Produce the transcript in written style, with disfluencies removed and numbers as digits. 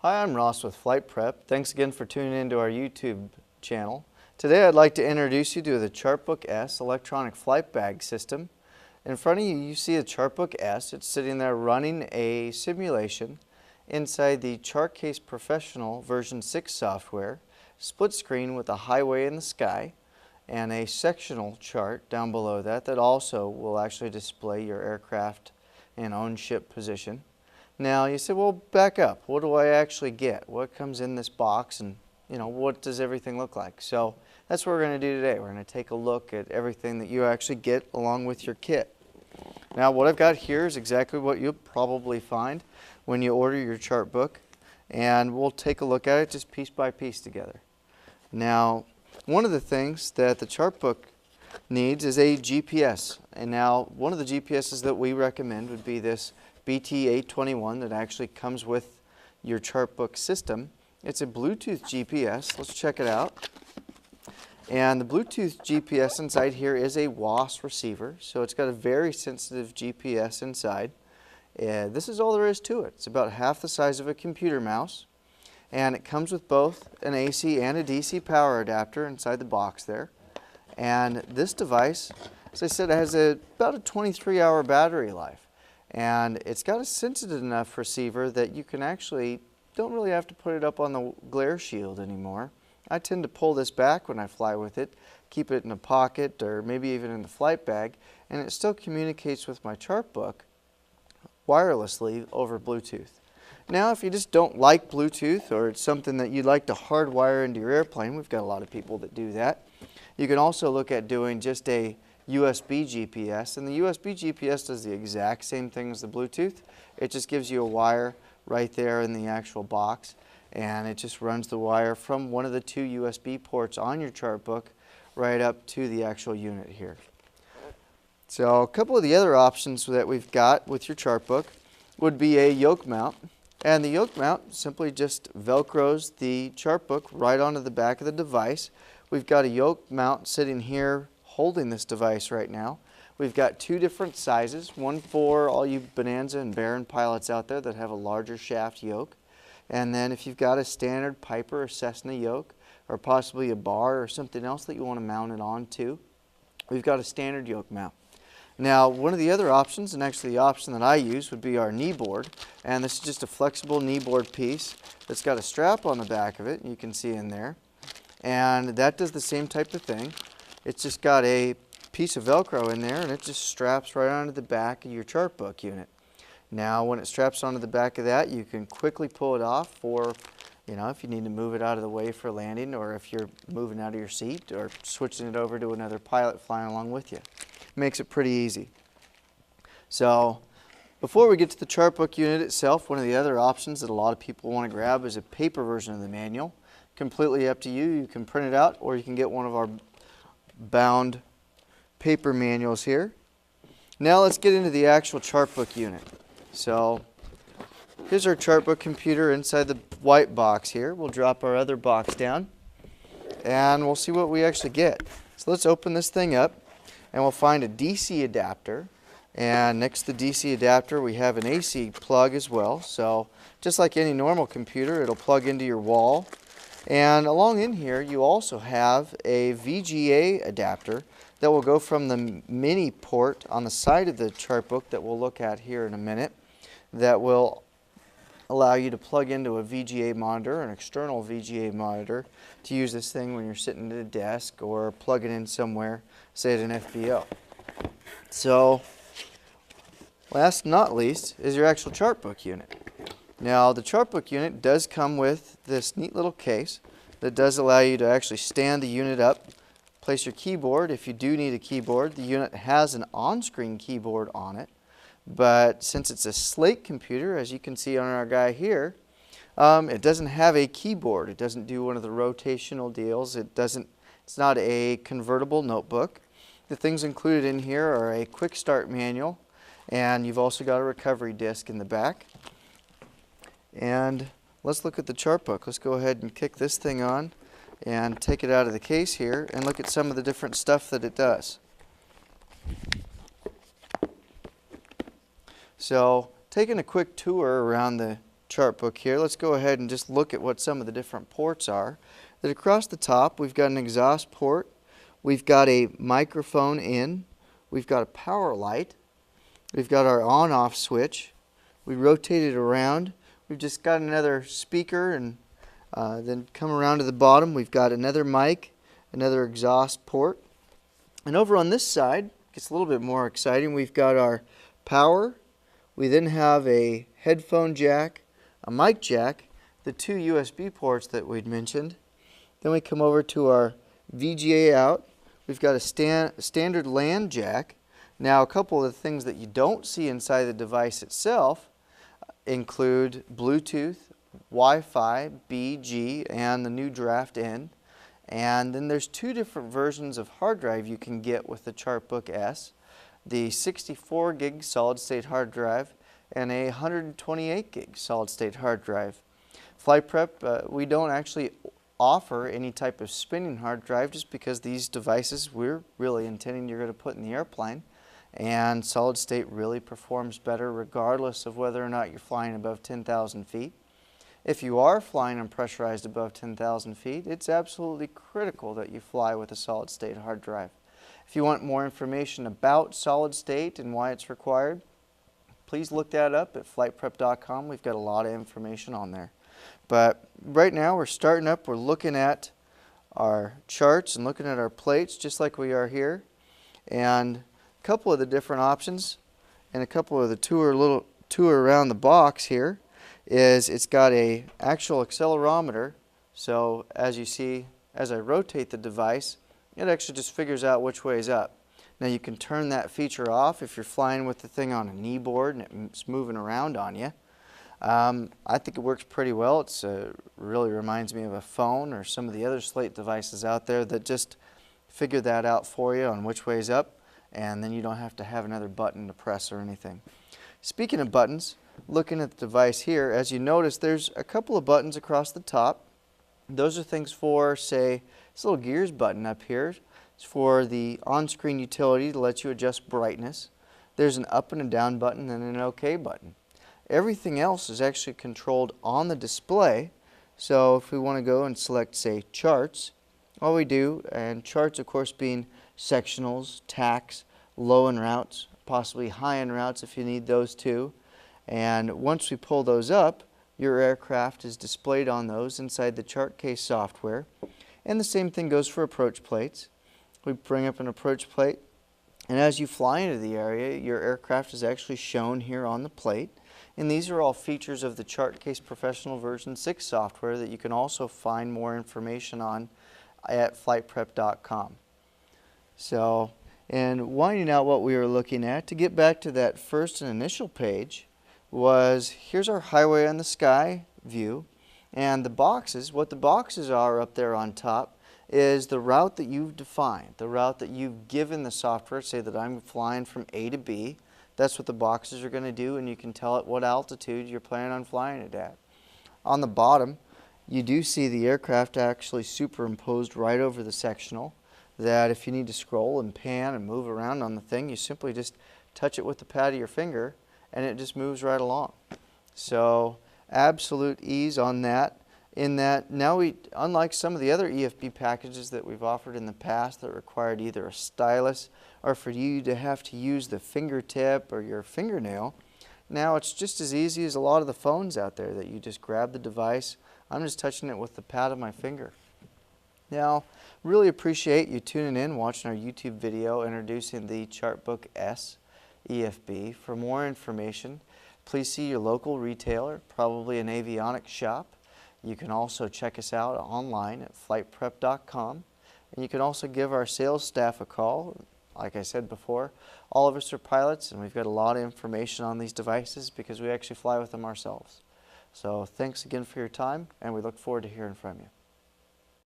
Hi, I'm Ross with FlightPrep. Thanks again for tuning into our YouTube channel. Today I'd like to introduce you to the ChartBook-S electronic flight bag system. In front of you, you see a ChartBook-S. It's sitting there running a simulation inside the ChartCase Professional version 6 software, split screen with a highway in the sky, and a sectional chart down below that also will actually display your aircraft and on-ship position. Now you say, well, back up. What do I actually get? What comes in this box, and what does everything look like? So that's what we're going to do today. We're going to take a look at everything that you actually get along with your kit. Now what I've got here is exactly what you'll probably find when you order your chart book, and we'll take a look at it just piece by piece together. Now, one of the things that the chart book needs is a GPS, and now one of the GPSs that we recommend would be this BT821 that actually comes with your chart book system. It's a Bluetooth GPS. Let's check it out. And the Bluetooth GPS inside here is a WAS receiver, so it's got a very sensitive GPS inside. This is all there is to it. It's about half the size of a computer mouse, and it comes with both an AC and a DC power adapter inside the box there. And this device, as I said, has about a 23-hour battery life. And it's got a sensitive enough receiver that you can actually don't really have to put it up on the glare shield anymore. I tend to pull this back when I fly with it, keep it in a pocket or maybe even in the flight bag, and it still communicates with my chart book wirelessly over Bluetooth. Now, if you just don't like Bluetooth, or it's something that you'd like to hardwire into your airplane, we've got a lot of people that do that. You can also look at doing just a USB GPS, and the USB GPS does the exact same thing as the Bluetooth. It just gives you a wire right there in the actual box, and it just runs the wire from one of the two USB ports on your chart book right up to the actual unit here. So a couple of the other options that we've got with your chart book would be a yoke mount, and the yoke mount simply just velcros the chart book right onto the back of the device. We've got a yoke mount sitting here holding this device right now. We've got two different sizes, one for all you Bonanza and Baron pilots out there that have a larger shaft yoke, and then if you've got a standard Piper or Cessna yoke, or possibly a bar or something else that you want to mount it onto, we've got a standard yoke mount. Now, one of the other options, and actually the option that I use, would be our knee board, and this is just a flexible knee board piece that's got a strap on the back of it, you can see in there, and that does the same type of thing. It's just got a piece of Velcro in there, and it just straps right onto the back of your chart book unit. Now, when it straps onto the back of that, you can quickly pull it off for, if you need to move it out of the way for landing, or if you're moving out of your seat, or switching it over to another pilot flying along with you. Makes it pretty easy. So, before we get to the chart book unit itself, one of the other options that a lot of people want to grab is a paper version of the manual. Completely up to you. You can print it out, or you can get one of our bound paper manuals here. Now let's get into the actual chart book unit. So here's our chart book computer inside the white box here. We'll drop our other box down and we'll see what we actually get. So let's open this thing up, and we'll find a DC adapter, and next to the DC adapter we have an AC plug as well. So just like any normal computer, it'll plug into your wall. And along in here, you also have a VGA adapter that will go from the mini port on the side of the chart book that we'll look at here in a minute, that will allow you to plug into a VGA monitor, an external VGA monitor, to use this thing when you're sitting at a desk or plug it in somewhere, say at an FBO. So, last but not least is your actual chart book unit. Now, the chart book unit does come with this neat little case that does allow you to actually stand the unit up, place your keyboard if you do need a keyboard. The unit has an on-screen keyboard on it, but since it's a slate computer, as you can see on our guy here, it doesn't have a keyboard. It doesn't do one of the rotational deals. It's not a convertible notebook. The things included in here are a quick start manual, and you've also got a recovery disc in the back. And let's look at the chart book. Let's go ahead and kick this thing on and take it out of the case here and look at some of the different stuff that it does. So taking a quick tour around the ChartBook here, let's go ahead and just look at what some of the different ports are. That across the top, we've got an exhaust port, we've got a microphone in, we've got a power light, we've got our on-off switch, we rotate it around, we've just got another speaker, and then come around to the bottom, we've got another mic, another exhaust port. And over on this side, it gets a little bit more exciting, we've got our power, we then have a headphone jack, a mic jack, the two USB ports that we'd mentioned. Then we come over to our VGA out. We've got a standard LAN jack. Now, a couple of the things that you don't see inside the device itself include Bluetooth, Wi-Fi, BG, and the new draft in. And then there's two different versions of hard drive you can get with the ChartBook-S. The 64 gig solid state hard drive and a 128 gig solid state hard drive. FlightPrep, we don't actually offer any type of spinning hard drive just because these devices we're really intending you're going to put in the airplane, and solid state really performs better regardless of whether or not you're flying above 10,000 feet. If you are flying unpressurized above 10,000 feet, it's absolutely critical that you fly with a solid state hard drive. If you want more information about solid state and why it's required, please look that up at FlightPrep.com. We've got a lot of information on there. But right now we're starting up, we're looking at our charts and looking at our plates just like we are here. And a couple of the different options and a couple of the tour around the box here is it's got a actual accelerometer. So as you see, as I rotate the device, it actually just figures out which way is up. Now you can turn that feature off if you're flying with the thing on a knee board and it's moving around on you. I think it works pretty well. It really reminds me of a phone or some of the other Slate devices out there that just figure that out for you on which way is up, and then you don't have to have another button to press or anything. Speaking of buttons, looking at the device here, as you notice there's a couple of buttons across the top. Those are things for, say, this little gears button up here. It's for the on-screen utility to let you adjust brightness. There's an up and a down button and an OK button. Everything else is actually controlled on the display. So if we want to go and select, say, charts, all we do, and charts of course being sectionals, tacks, low-end routes, possibly high-end routes if you need those too. And once we pull those up, your aircraft is displayed on those inside the chart case software. And the same thing goes for approach plates. We bring up an approach plate, and as you fly into the area, your aircraft is actually shown here on the plate. And these are all features of the ChartCase Professional version 6 software that you can also find more information on at FlightPrep.com. So, and winding out what we were looking at, to get back to that first and initial page, was here's our highway on the sky view, and the boxes, what the boxes are up there on top is the route that you've defined, the route that you've given the software. Say that I'm flying from A to B. That's what the boxes are going to do, and you can tell it what altitude you're planning on flying it at. On the bottom, you do see the aircraft actually superimposed right over the sectional, that if you need to scroll and pan and move around on the thing, you simply just touch it with the pad of your finger and it just moves right along. So absolute ease on that. In that now unlike some of the other EFB packages that we've offered in the past that required either a stylus or for you to have to use the fingertip or your fingernail, now it's just as easy as a lot of the phones out there that you just grab the device. I'm just touching it with the pad of my finger. Now, really appreciate you tuning in, watching our YouTube video introducing the ChartBook-S EFB. For more information, please see your local retailer, probably an avionics shop. You can also check us out online at FlightPrep.com, and you can also give our sales staff a call. Like I said before, all of us are pilots, and we've got a lot of information on these devices because we actually fly with them ourselves. So thanks again for your time, and we look forward to hearing from you.